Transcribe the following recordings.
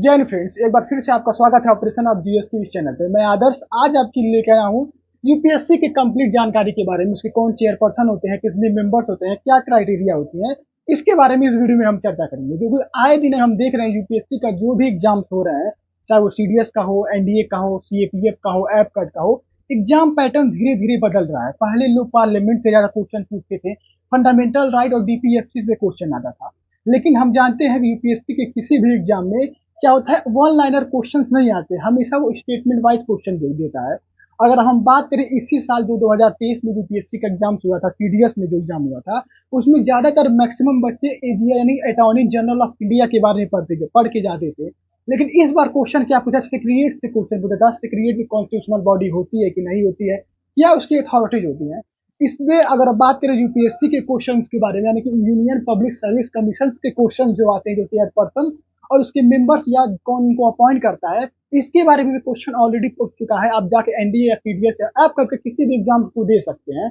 जय हिंद फ्रेंड्स, एक बार फिर से आपका स्वागत है ऑपरेशन ऑफ जीएस के इस चैनल पे। मैं आदर्श आज आपके लिए लेकर आया हूँ यूपीएससी की कंप्लीट जानकारी के बारे में। उसके कौन चेयरपर्सन होते हैं, कितने मेंबर्स होते हैं, क्या क्राइटेरिया होती है, इसके बारे में इस वीडियो में हम चर्चा करेंगे। क्योंकि आए दिन हम देख रहे हैं यूपीएससी का जो भी एग्जाम्स हो रहे हैं, चाहे वो सीडीएस का हो, एनडीए का हो, सीएपीएफ का हो, एप कट का हो, एग्जाम पैटर्न धीरे धीरे बदल रहा है। पहले लोग पार्लियामेंट से ज्यादा क्वेश्चन पूछते थे, फंडामेंटल राइट और डीपीएससी से क्वेश्चन आता था। लेकिन हम जानते हैं यूपीएससी के किसी भी एग्जाम में क्या होता है, वन लाइनर क्वेश्चंस नहीं आते, हमेशा वो स्टेटमेंट वाइज क्वेश्चन दे देता है। अगर हम बात करें इसी साल जो 2023 में यूपीएससी का एग्जाम हुआ था, सीडीएस में जो एग्जाम हुआ था, उसमें ज्यादातर मैक्सिमम बच्चे एजीआई यानी अटॉर्नी जनरल ऑफ इंडिया के बारे में पढ़ के जाते थे। लेकिन इस बार क्वेश्चन क्या पूछा, सेक्रेटरीट से क्वेश्चन पूछा था, सेक्रेटरीट की कॉन्स्टिट्यूशनल बॉडी होती है कि नहीं होती है, क्या उसकी अथॉरिटीज होती है। इसमें अगर बात करें यूपीएससी के क्वेश्चन के बारे में, यानी कि यूनियन पब्लिक सर्विस कमीशन के क्वेश्चन जो आते हैं, जो चेयरपर्सन और उसके मेंबर्स या कौन को अपॉइंट करता है, इसके बारे में भी क्वेश्चन ऑलरेडी पूछ चुका है। आप जाके एनडीए या सीडीएस या ऐप करके किसी भी एग्जाम को दे सकते हैं।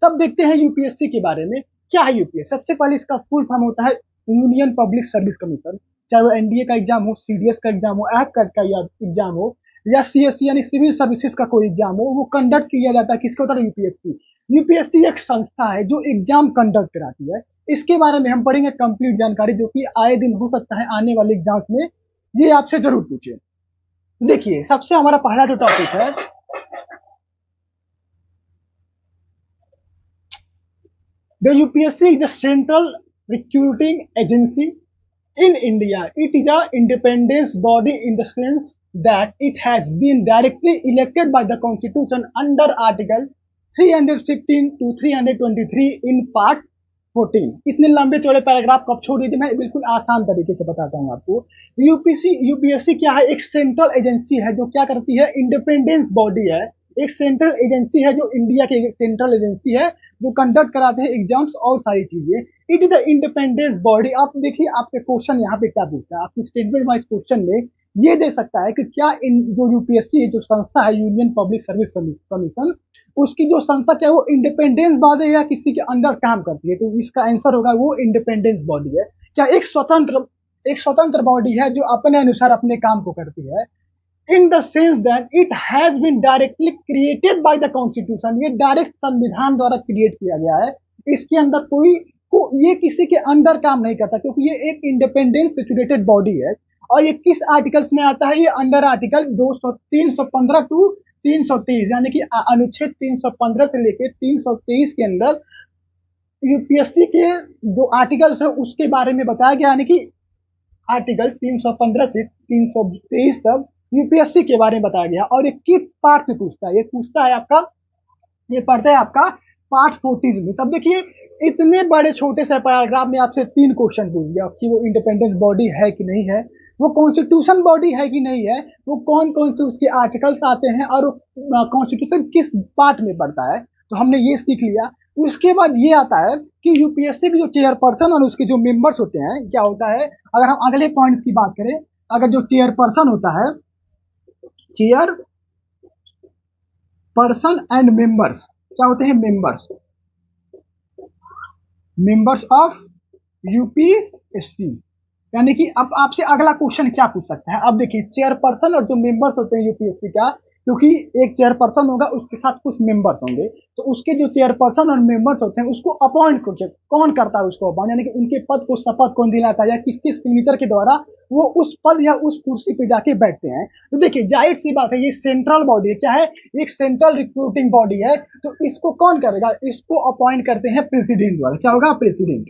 तब देखते हैं यूपीएससी के बारे में क्या है यूपीएससी। सबसे पहले इसका फुल फॉर्म होता है यूनियन पब्लिक सर्विस कमीशन। चाहे वो एनडीए का एग्जाम हो, सीडीएस का एग्जाम हो, ऐप कट का एग्जाम हो, या सीएससी यानी सिविल सर्विसेज का कोई एग्जाम हो, वो कंडक्ट किया जाता है किसके होता है, यूपीएससी। यूपीएससी एक संस्था है जो एग्जाम कंडक्ट कराती है। इसके बारे में हम पढ़ेंगे कंप्लीट जानकारी, जो कि आए दिन हो सकता है आने वाले एग्जाम्स में ये आपसे जरूर पूछे। देखिए, सबसे हमारा पहला जो टॉपिक है, the UPSC is the central recruiting agency in India. It is an independent body in the sense that it has been directly elected by the Constitution under Article 315 to 323 in Part 14। इतने लंबे चौड़े paragraph कब छोड़ दीजिए, मैं बिल्कुल आसान तरीके से बताता हूँ आपको। यूपीएससी क्या है, एक सेंट्रल एजेंसी है जो क्या करती है, इंडिपेंडेंस बॉडी है। एक सेंट्रल एजेंसी है जो इंडिया की सेंट्रल एजेंसी है, जो कंडक्ट कराते हैं एग्जाम्स और सारी चीजें। It is the independence body. आप देखिए, आपके क्वेश्चन यहाँ पे क्या पूछता है, आपकी स्टेटमेंट वाइज क्वेश्चन में ये दे सकता है कि क्या जो यूपीएससी जो संस्था है, यूनियन पब्लिक सर्विस कमीशन, उसकी जो संस्था क्या है, वो इंडिपेंडेंस बॉडी है या किसी के अंडर काम करती है। तो इसका आंसर होगा वो इंडिपेंडेंस बॉडी है। क्या एक स्वतंत्र बॉडी है जो अपने अनुसार अपने काम को करती है। In the sense that it has been directly created by the constitution. ये डायरेक्ट संविधान द्वारा क्रिएट किया गया है। इसके अंदर ये किसी के अंडर काम नहीं करता, क्योंकि ये एक इंडिपेंडेंट सिचुएटेड बॉडी है। और ये किस आर्टिकल्स में आता है, ये अंडर आर्टिकल 315 टू 323, यानी कि अनुच्छेद 315 से लेके 323 के अंदर यूपीएससी के जो आर्टिकल्स है उसके बारे में बताया गया। यानी कि आर्टिकल 315 से 323 तक यूपीएससी के बारे में बताया गया। और ये किस पार्ट में पूछता है, ये पूछता है आपका, ये पढ़ता है आपका पार्ट 40 में। तब देखिए, इतने बड़े छोटे से पैराग्राफ में आपसे 3 क्वेश्चन पूछ गया कि वो इंडिपेंडेंस बॉडी है कि नहीं है, वो कॉन्स्टिट्यूशन बॉडी है कि नहीं है, वो कौन कौन से उसके आर्टिकल्स आते हैं, और कॉन्स्टिट्यूशन किस पार्ट में पड़ता है। तो हमने ये सीख लिया। उसके बाद ये आता है कि यूपीएससी की जो चेयरपर्सन और उसके जो मेंबर्स होते हैं क्या होता है। अगर हम अगले पॉइंट्स की बात करें, अगर जो चेयरपर्सन होता है, चेयर पर्सन एंड मेंबर्स क्या होते हैं, मेंबर्स ऑफ यूपीएससी। यानी कि अब आपसे अगला क्वेश्चन क्या पूछ सकता है। अब देखिए, चेयरपर्सन और जो मेंबर्स होते हैं यूपीएससी का, क्योंकि एक चेयरपर्सन होगा उसके साथ कुछ मेंबर्स होंगे, तो उसके जो चेयरपर्सन और मेंबर्स होते हैं उसको अपॉइंट कौन करता है, उसको अपॉइंट यानी कि उनके पद को शपथ कौन दिलाता है, या किसके सिग्नेचर के द्वारा वो उस पद या उस कुर्सी पे जाके बैठते हैं। तो देखिए, जाहिर सी बात है, ये सेंट्रल बॉडी क्या है, एक सेंट्रल रिक्रूटिंग बॉडी है। तो इसको कौन करेगा, इसको अपॉइंट करते हैं प्रेसिडेंट द्वारा। क्या होगा, प्रेसिडेंट।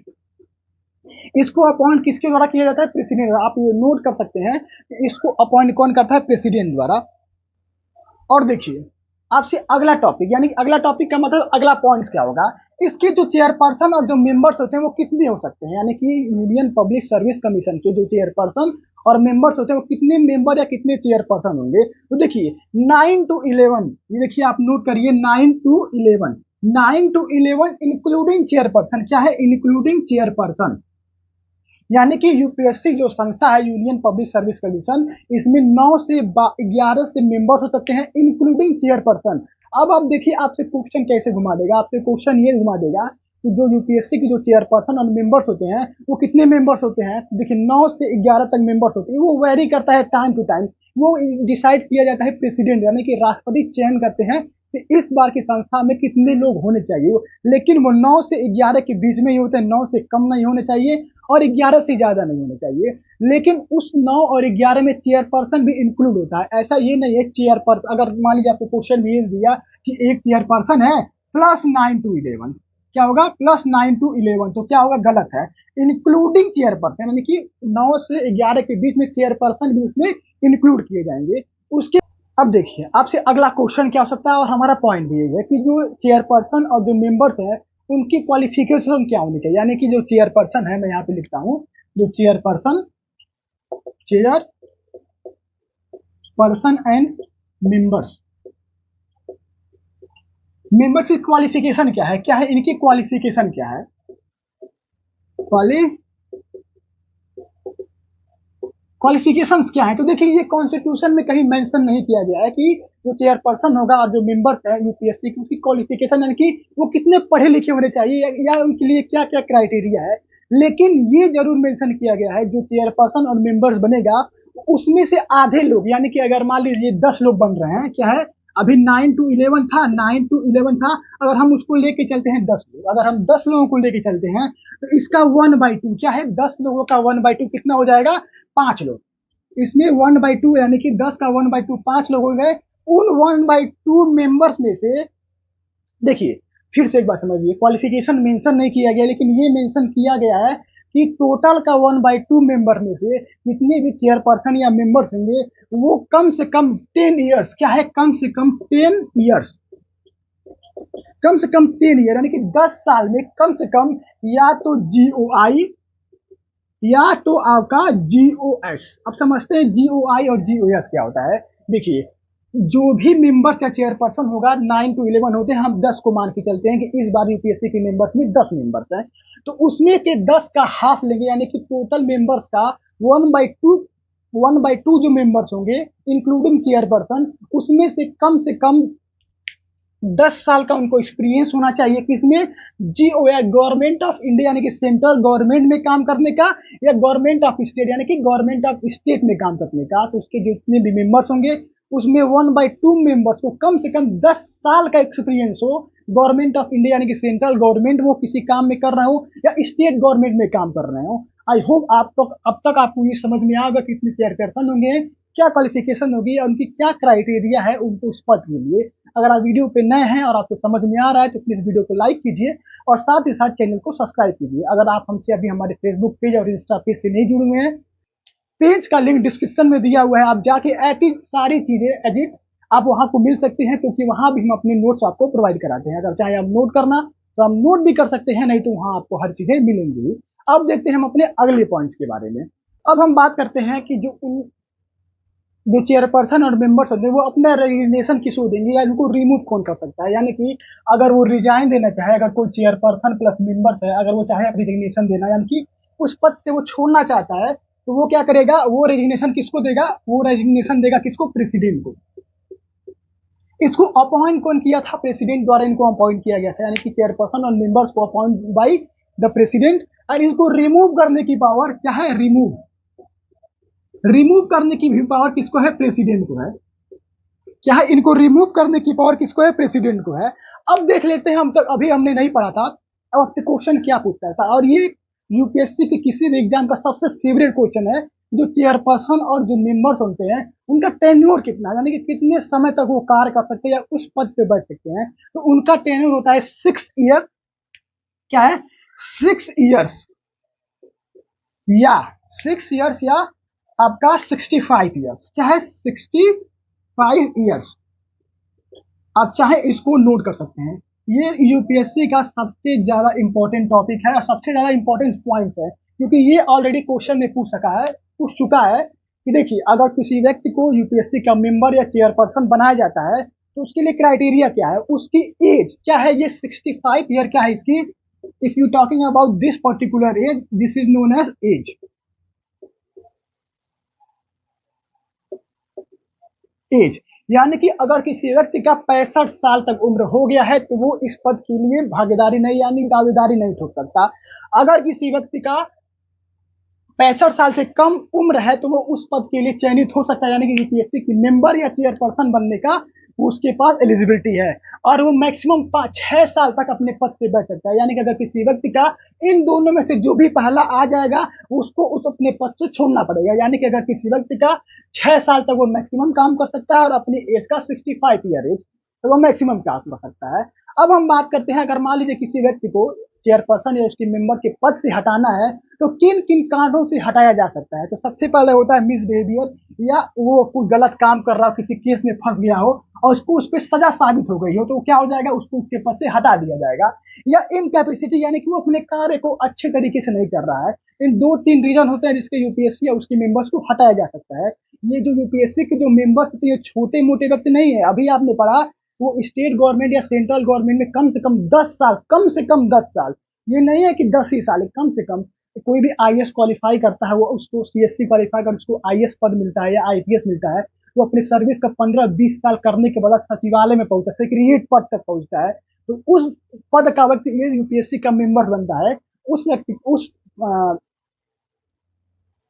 इसको अपॉइंट किसके द्वारा किया जाता है, प्रेसिडेंट। आप ये नोट कर सकते हैं कि इसको अपॉइंट कौन करता है, प्रेसिडेंट द्वारा। और देखिए, आपसे अगला टॉपिक, यानी अगला टॉपिक का मतलब अगला पॉइंट्स क्या होगा, इसके जो चेयरपर्सन और जो मेंबर्स होते हैं वो कितने हो सकते हैं। यानी कि यूनियन पब्लिक सर्विस कमीशन के जो चेयरपर्सन और मेंबर्स होते हैं वो कितने मेंबर या कितने चेयरपर्सन होंगे। तो देखिए, 9 to 11, ये देखिए आप नोट करिए, 9 to 11, 9 to 11 इंक्लूडिंग चेयरपर्सन। क्या है, इंक्लूडिंग चेयरपर्सन। यानी कि यूपीएससी जो संस्था है, यूनियन पब्लिक सर्विस कमीशन, इसमें 9 से 11 से मेंबर्स हो सकते हैं, इंक्लूडिंग चेयरपर्सन। अब आप देखिए, आपसे क्वेश्चन कैसे घुमा देगा, आपसे क्वेश्चन ये घुमा देगा कि जो यूपीएससी की जो चेयरपर्सन और मेंबर्स होते हैं वो कितने मेंबर्स होते हैं, देखिए 9 से 11 तक मेंबर्स होते हैं। वो वेरी करता है टाइम टू टाइम, वो डिसाइड किया जाता है प्रेसिडेंट यानी कि राष्ट्रपति चयन करते हैं कि इस बार की संस्था में कितने लोग होने चाहिए। लेकिन वो 9 से 11 के बीच में ही होते हैं, 9 से कम नहीं होने चाहिए और 11 से ज्यादा नहीं होने चाहिए। लेकिन उस 9 और 11 में चेयरपर्सन भी इंक्लूड होता है। ऐसा ये नहीं है चेयरपर्सन, अगर मान लीजिए आपको क्वेश्चन भेज दिया कि एक चेयरपर्सन है प्लस 9 टू 11, क्या होगा प्लस 9 टू 11, तो क्या होगा गलत है। इंक्लूडिंग चेयरपर्सन यानी कि 9 से 11 के बीच में चेयरपर्सन भी उसमें इंक्लूड किए जाएंगे। उसके अब देखिए आपसे अगला क्वेश्चन क्या हो सकता है, और हमारा पॉइंट भी यही है कि जो चेयरपर्सन और जो मेंबर्स है उनकी क्वालिफिकेशन क्या होनी चाहिए। यानी कि जो चेयरपर्सन है, मैं यहाँ पे लिखता हूँ, जो चेयरपर्सन एंड मेंबर्स, मेंबर्स की क्वालिफिकेशन क्या है, इनकी क्वालिफिकेशन क्या है, क्वालिफिकेशंस क्या है। तो देखिए ये कॉन्स्टिट्यूशन में कहीं मेंशन नहीं किया गया है कि जो चेयरपर्सन होगा और जो मेंबर्स है यूपीएससी की उसकी क्वालिफिकेशन यानी कि वो कितने पढ़े लिखे होने चाहिए या उनके लिए क्या क्या क्राइटेरिया है। लेकिन ये जरूर मेंशन किया गया है जो चेयरपर्सन और मेंबर्स बनेगा उसमें से आधे लोग, यानी कि अगर मान लीजिए 10 लोग बन रहे हैं, क्या है अभी 9 टू 11 था, 9 टू 11 था, अगर हम उसको लेके चलते हैं 10 लोग, अगर हम 10 लोगों को लेके चलते हैं तो इसका 1/2 क्या है, 10 लोगों का 1/2 कितना हो जाएगा, 5 लोग। इसमें 1/2 यानी कि 10 का 1/2 5 लोग हो गए। उन 1/2 मेंबर्स में से देखिए फिर से एक बात समझिए, क्वालिफिकेशन मेंशन नहीं किया गया लेकिन ये मेंशन किया गया है कि टोटल का 1/2 मेंबर में से जितने भी चेयरपर्सन या मेंबर्स होंगे वो कम से कम 10 ईयर्स, क्या है कम से कम 10 ईयर्स, कम से कम 10 ईयर यानी कि 10 साल में कम से कम या तो जीओआई या तो आपका जीओएस। अब समझते हैं जीओआई और जीओएस क्या होता है। देखिए जो भी मेंबर्स या चेयरपर्सन होगा 9 टू 11 होते हैं, हम 10 को मान के चलते हैं कि इस बार यूपीएससी के मेंबर्स में 10 मेंबर्स हैं, तो उसमें के 10 का हाफ लेंगे यानी कि टोटल मेंबर्स का 1/2 जो मेंबर्स होंगे इंक्लूडिंग चेयरपर्सन, उसमें से कम 10 साल का उनको एक्सपीरियंस होना चाहिए किसमें, जीओ या गवर्नमेंट ऑफ इंडिया यानी कि सेंट्रल गवर्नमेंट में काम करने का, या गवर्नमेंट ऑफ स्टेट यानी कि गवर्नमेंट ऑफ स्टेट में काम करने का। तो उसके जितने भी मेंबर्स होंगे उसमें 1/2 मेंबर्स को कम से कम 10 साल का एक्सपीरियंस हो, गवर्नमेंट ऑफ इंडिया यानी कि सेंट्रल गवर्नमेंट वो किसी काम में कर रहा हो या स्टेट गवर्नमेंट में काम कर रहे हो। आई होप आप तो अब तक आपको ये समझ में आएगा कितने चेयरपर्सन होंगे, क्या क्वालिफिकेशन होगी और उनकी क्या क्राइटेरिया है उनको उस पद के लिए। अगर आप वीडियो पे नए हैं और आपको समझ में आ रहा है तो प्लीज वीडियो को लाइक कीजिए और साथ ही साथ चैनल को सब्सक्राइब कीजिए। अगर आप हमसे अभी हमारे फेसबुक पेज और इंस्टा पेज से नहीं जुड़े हुए हैं, पेज का लिंक डिस्क्रिप्शन में दिया हुआ है, आप जाके ऐसी सारी चीजें एडिट आप वहां को मिल सकते हैं, क्योंकि वहां भी हम अपने नोट्स आपको प्रोवाइड कराते हैं। अगर चाहे आप नोट करना तो हम नोट भी कर सकते हैं, नहीं तो वहां आपको हर चीजें मिलेंगी। अब देखते हैं हम अपने अगले पॉइंट्स के बारे में। अब हम बात करते हैं कि जो चेयरपर्सन और मेंबर्स होते हैं वो अपना रेजिग्नेशन किसको देंगे या इनको रिमूव कौन कर सकता है। यानी कि अगर वो रिजाइन देना चाहे, अगर कोई चेयरपर्सन प्लस मेंबर्स है अगर वो चाहे रेजिग्नेशन देना यानी कि उस पद से वो छोड़ना चाहता है, तो वो क्या करेगा, वो रेजिग्नेशन किसको देगा, वो रेजिग्नेशन देगा किसको, प्रेसिडेंट को। इसको अपॉइंट कौन किया था, प्रेसिडेंट द्वारा इनको अपॉइंट किया गया था, यानी कि चेयरपर्सन और मेंबर्स को अपॉइंट बाई द प्रेसिडेंट। और इनको रिमूव करने की पावर क्या है, रिमूव करने की भी पावर किसको है, प्रेसिडेंट को है। क्या है, इनको रिमूव करने की पावर किसको है, प्रेसिडेंट को है। अब देख लेते हैं, हम तक अभी हमने नहीं पढ़ा था, अब आपसे क्वेश्चन क्या पूछता था, और ये यूपीएससी के किसी भी एग्जाम का सबसे फेवरेट क्वेश्चन है। जो चेयरपर्सन और जो मेंबर्स होते हैं उनका टेन्योर कितना, यानी कि कितने समय तक वो कार्य कर सकते हैं या उस पद पे बैठ सकते हैं, तो उनका टेन्योर होता है 6 ईयर, क्या है 6 ईयर्स या 6 ईयर्स या आपका 65 ईयर्स, क्या है 65 ईयर्स। आप चाहे इसको नोट कर सकते हैं। ये यूपीएससी का सबसे ज्यादा इंपॉर्टेंट टॉपिक है और सबसे ज्यादा इंपॉर्टेंट पॉइंट्स है, क्योंकि ये ऑलरेडी क्वेश्चन में पूछ चुका है कि देखिए अगर किसी व्यक्ति को यूपीएससी का मेंबर या चेयरपर्सन बनाया जाता है तो उसके लिए क्राइटेरिया क्या है, उसकी एज क्या है, ये 65 ईयर क्या है इसकी। If you talking about this particular age, this is known as age. यानी कि अगर किसी व्यक्ति का 65 साल तक उम्र हो गया है तो वो इस पद के लिए भागीदारी नहीं यानी दावेदारी नहीं ठोक सकता। अगर किसी व्यक्ति का 65 साल से कम उम्र है तो वो उस पद के लिए चयनित हो सकता है, यानी कि यूपीएससी की मेंबर या चेयरपर्सन बनने का उसके पास एलिजिबिलिटी है, और वो मैक्सिमम 6 साल तक अपने पद पे बैठ सकता है। यानी कि अगर किसी व्यक्ति का इन दोनों में से जो भी पहला आ जाएगा उसको उस अपने पद से छोड़ना पड़ेगा। यानी कि अगर किसी व्यक्ति का 6 साल तक वो मैक्सिमम काम कर सकता है और अपनी एज का 65 ईयर एज तो वो मैक्सिमम काम कर सकता है। अब हम बात करते हैं, अगर मान लीजिए किसी व्यक्ति को चेयरपर्सन या उसके मेंबर के पद से हटाना है तो किन किन कारणों से हटाया जा सकता है। तो सबसे पहले होता है मिसबिहेवियर, या वो कोई गलत काम कर रहा हो, किसी केस में फंस गया हो और उसको उस पर सजा साबित हो गई हो तो क्या हो जाएगा, उसको उसके पद से हटा दिया जाएगा। या इनकैपेसिटी, यानी कि वो अपने कार्य को अच्छे तरीके से नहीं कर रहा है। इन 2-3 रीजन होते हैं जिसके यूपीएससी या उसके मेंबर्स को हटाया जा सकता है। ये जो यूपीएससी के जो मेंबर्स होते हैं ये छोटे मोटे व्यक्ति नहीं है। अभी आपने पढ़ा वो स्टेट गवर्नमेंट या सेंट्रल गवर्नमेंट में कम से कम 10 साल, कम से कम 10 साल, ये नहीं है कि 10 ही साल, कम से कम कोई भी आईएएस क्वालिफाई करता है वो उसको सीएससी क्वालिफाई कर उसको आईएएस पद मिलता है या आईपीएस मिलता है। वो अपने सर्विस का 15-20 साल करने के बाद सचिवालय में पहुंचता है, सेक्रेटरीट पद तक पहुंचता है। तो उस पद का व्यक्ति ये यूपीएससी का मेंबर बनता है, उस व्यक्ति उस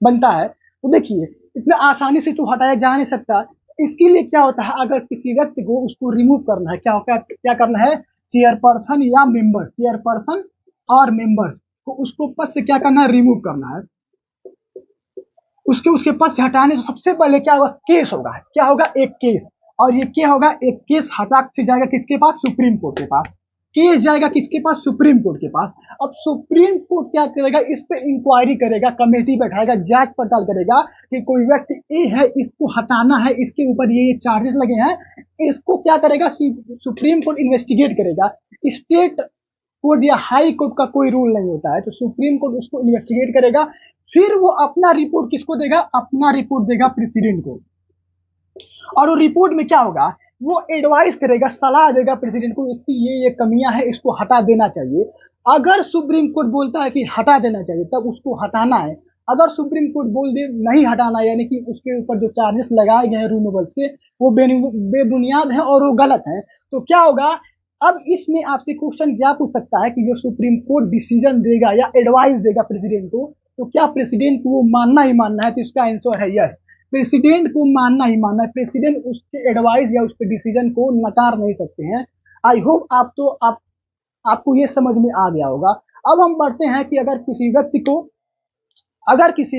बनता है। तो देखिए इतना आसानी से तो हटाया जा नहीं सकता। इसके लिए क्या होता है, अगर किसी व्यक्ति को उसको रिमूव करना है, क्या करना है, चेयरपर्सन या मेंबर, चेयरपर्सन और मेंबर को उसको पद से क्या करना है, रिमूव करना है। उसके पद से हटाने से सबसे पहले क्या होगा, केस होगा। क्या होगा, एक केस। और ये क्या होगा, एक केस हटाक से जाएगा किसके पास, सुप्रीम कोर्ट के पास। केस जाएगा किसके पास, सुप्रीम कोर्ट के पास। अब सुप्रीम कोर्ट क्या करेगा, इस पे इंक्वायरी करेगा, कमेटी बैठाएगा, जांच पड़ताल करेगा कि कोई व्यक्ति ए है, इसको हटाना है, इसके ऊपर ये चार्जेस लगे हैं, इसको क्या करेगा, सुप्रीम कोर्ट इन्वेस्टिगेट करेगा। स्टेट कोर्ट या हाई कोर्ट का कोई रूल नहीं होता है, तो सुप्रीम कोर्ट उसको इन्वेस्टिगेट करेगा। फिर वो अपना रिपोर्ट किसको देगा, अपना रिपोर्ट देगा प्रेसिडेंट को। और वो रिपोर्ट में क्या होगा, वो एडवाइस करेगा, सलाह देगा प्रेसिडेंट को, इसकी ये कमियां है, इसको हटा देना चाहिए। अगर सुप्रीम कोर्ट बोलता है कि हटा देना चाहिए तब उसको हटाना है। अगर सुप्रीम कोर्ट बोल दे नहीं हटाना, यानी कि उसके ऊपर जो चार्जेस लगाए गए हैं रिन्यूएबल्स के वो बेबुनियाद है और वो गलत है, तो क्या होगा। अब इसमें आपसे क्वेश्चन क्या पूछ सकता है कि जो सुप्रीम कोर्ट डिसीजन देगा या एडवाइस देगा प्रेसिडेंट को, तो क्या प्रेसिडेंट को वो मानना ही मानना है, तो इसका आंसर है यस, प्रेसिडेंट को मानना ही मानना है। प्रेसिडेंट उसके एडवाइस या उसके डिसीजन को नकार नहीं सकते हैं। आई होप आपको ये समझ में आ गया होगा। अब हम बढ़ते हैं कि अगर किसी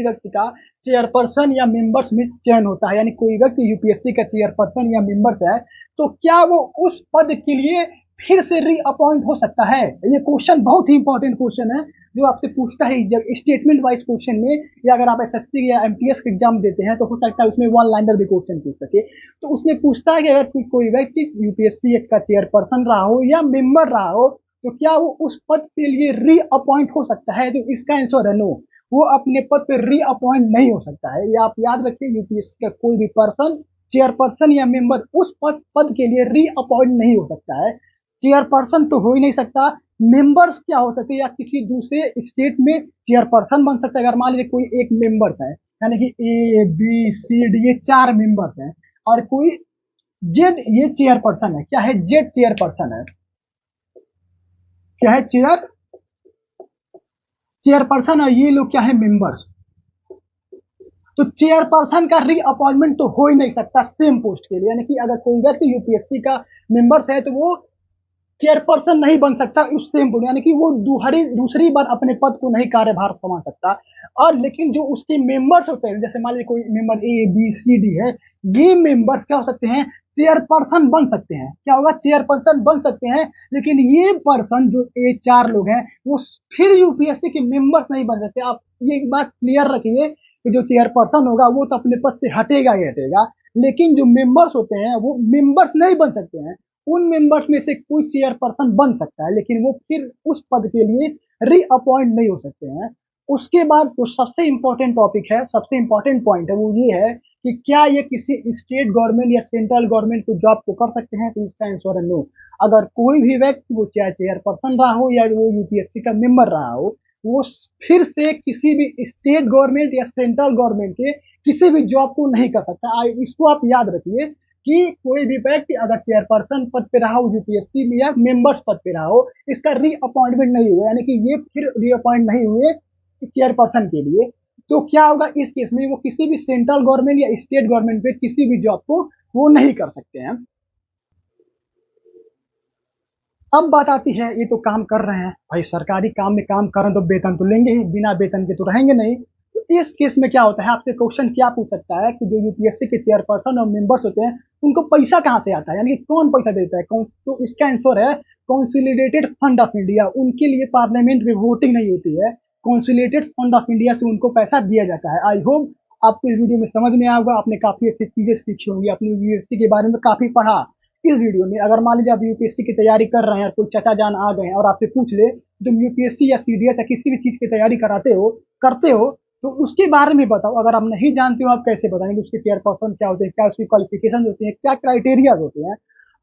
व्यक्ति का चेयरपर्सन या मेंबर्स में चयन होता है, यानी कोई व्यक्ति यूपीएससी का चेयरपर्सन या मेंबर्स है, तो क्या वो उस पद के लिए फिर से रीअपॉइंट हो सकता है। ये क्वेश्चन बहुत ही इंपॉर्टेंट क्वेश्चन है जो आपसे पूछता है स्टेटमेंट वाइज क्वेश्चन में, या अगर आप एसएससी या एमटीएस का एग्जाम देते हैं तो हो सकता है उसमें वन लाइनर भी क्वेश्चन पूछ सके। तो उसमें पूछता है कि अगर कोई व्यक्ति यूपीएससी का चेयरपर्सन रहा हो या मेंबर रहा हो तो क्या वो उस पद के लिए रीअपॉइंट हो सकता है, तो इसका आंसर है नो, वो अपने पद पे रीअपॉइंट नहीं हो सकता है। ये आप याद रखिए, यूपीएससी का कोई भी पर्सन चेयरपर्सन या मेंबर उस पद के लिए रीअपॉइंट नहीं हो सकता है। चेयरपर्सन तो हो ही नहीं सकता, मेंबर्स क्या हो सकते हैं, या किसी दूसरे स्टेट में चेयरपर्सन बन सकता है। अगर मान लीजिए कोई एक मेंबर्स है, यानी कि ए बी सी डी ये 4 मेंबर्स हैं, और कोई जेड ये चेयरपर्सन है, क्या है, जेड चेयरपर्सन है, क्या है, चेयरपर्सन, और ये लोग क्या है, मेंबर्स। तो चेयरपर्सन का रीअपॉइंटमेंट तो हो ही नहीं सकता सेम पोस्ट के लिए, यानी कि अगर कोई व्यक्ति यूपीएससी का मेंबर्स है तो वो चेयरपर्सन नहीं बन सकता उस सेम पोस्ट, यानी कि वो दूसरी बार अपने पद को नहीं कार्यभार संभाल सकता। और लेकिन जो उसके मेंबर्स होते हैं, जैसे मान लीजिए कोई member A B C D है, ये मेंबर्स क्या हो सकते हैं, चेयरपर्सन बन सकते हैं। क्या होगा, चेयरपर्सन बन सकते हैं, लेकिन ये पर्सन जो ये 4 लोग हैं वो फिर यूपीएससी के मेंबर्स नहीं बन सकते। आप ये बात क्लियर रखिए कि जो चेयरपर्सन होगा वो तो अपने पद से हटेगा ही हटेगा, लेकिन जो मेंबर्स होते हैं वो मेंबर्स नहीं बन सकते हैं। उन मेंबर्स में से कोई चेयरपर्सन बन सकता है, लेकिन वो फिर उस पद के लिए रीअपॉइंट नहीं हो सकते हैं। उसके बाद जो सबसे इंपॉर्टेंट टॉपिक है, सबसे इंपॉर्टेंट पॉइंट है, वो ये है कि क्या ये किसी स्टेट गवर्नमेंट या सेंट्रल गवर्नमेंट को जॉब को कर सकते हैं, तो इसका आंसर है नो। अगर कोई भी व्यक्ति वो चाहे चेयरपर्सन रहा हो या वो यूपीएससी का मेंबर रहा हो, वो फिर से किसी भी स्टेट गवर्नमेंट या सेंट्रल गवर्नमेंट के किसी भी जॉब को नहीं कर सकता। इसको आप याद रखिए कि कोई भी व्यक्ति अगर चेयरपर्सन पद पे रहा हो यूपीएससी में या मेंबर्स पद पे रहा हो, इसका रीअपॉइंटमेंट नहीं हुआ, यानी कि ये फिर रीअपॉइंट नहीं हुए चेयरपर्सन के लिए, तो क्या होगा इस केस में, वो किसी भी सेंट्रल गवर्नमेंट या स्टेट गवर्नमेंट पे किसी भी जॉब को वो नहीं कर सकते हैं। अब बात आती है, ये तो काम कर रहे हैं भाई, सरकारी काम में काम कर रहे हैं तो वेतन तो लेंगे ही, बिना वेतन के तो रहेंगे नहीं। तो इस केस में क्या होता है, आपसे क्वेश्चन क्या पूछ सकता है कि जो यूपीएससी के चेयरपर्सन और मेंबर्स होते हैं, उनको पैसा कहाँ से आता है, यानी कि कौन पैसा देता है, कौन, तो इसका आंसर है कॉन्सिलिडेटेड फंड ऑफ इंडिया। उनके लिए पार्लियामेंट में वोटिंग नहीं होती है, कॉन्सिलिडेटेड फंड ऑफ इंडिया से उनको पैसा दिया जाता है। आई होप आपको इस वीडियो में समझ में आया होगा, आपने काफी अच्छी चीजें सीखी होंगी, अपनी यूपीएससी के बारे में काफी पढ़ा। इस वीडियो में अगर मान लीजिए आप यूपीएससी की तैयारी कर रहे हैं, कोई चाचा जान आ गए हैं और आपसे पूछ ले तुम यूपीएससी या सीडीएस या किसी भी चीज की तैयारी कराते हो, करते हो, तो उसके बारे में बताओ। अगर आप नहीं जानते हो, आप कैसे बताएंगे उसके चेयरपर्सन क्या होते हैं, क्या उसकी क्वालिफिकेशन होती है, क्या क्राइटेरिया होते हैं।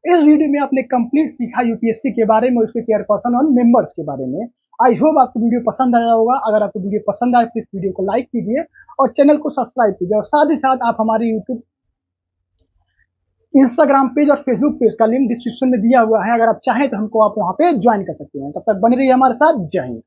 इस वीडियो में आपने कंप्लीट सीखा यूपीएससी के बारे में, उसके चेयरपर्सन और मेंबर्स के बारे में। आई होप आपको वीडियो पसंद आया होगा। अगर आपको वीडियो पसंद आए तो इस वीडियो को लाइक कीजिए और चैनल को सब्सक्राइब कीजिए, और साथ ही साथ आप हमारे यूट्यूब, इंस्टाग्राम पेज और फेसबुक पेज का लिंक डिस्क्रिप्शन में दिया हुआ है, अगर आप चाहें तो हमको आप वहां पे ज्वाइन कर सकते हैं। तब तक बने रहिए हमारे साथ। जय हिंद।